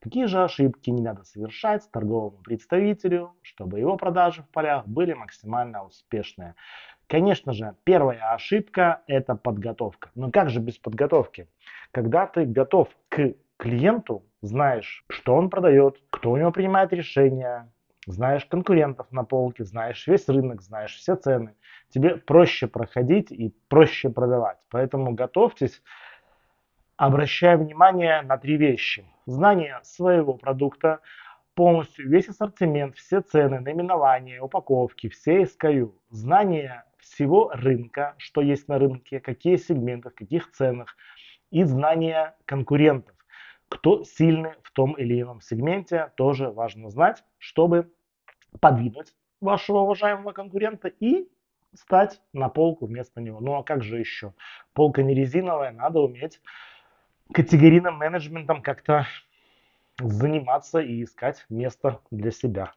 Какие же ошибки не надо совершать торговому представителю, чтобы его продажи в полях были максимально успешные? Конечно же, первая ошибка – это подготовка. Но как же без подготовки? Когда ты готов к клиенту, знаешь, что он продает, кто у него принимает решения, знаешь конкурентов на полке, знаешь весь рынок, знаешь все цены, тебе проще проходить и проще продавать. Поэтому готовьтесь, обращая внимание на три вещи. Знание своего продукта, полностью весь ассортимент, все цены, наименования, упаковки, все SKU, знание всего рынка, что есть на рынке, какие сегменты, в каких ценах, и знание конкурентов. Кто сильный в том или ином сегменте, тоже важно знать, чтобы подвинуть вашего уважаемого конкурента и стать на полку вместо него. Ну а как же еще? Полка не резиновая, надо уметь категорийным менеджментом как-то заниматься и искать место для себя.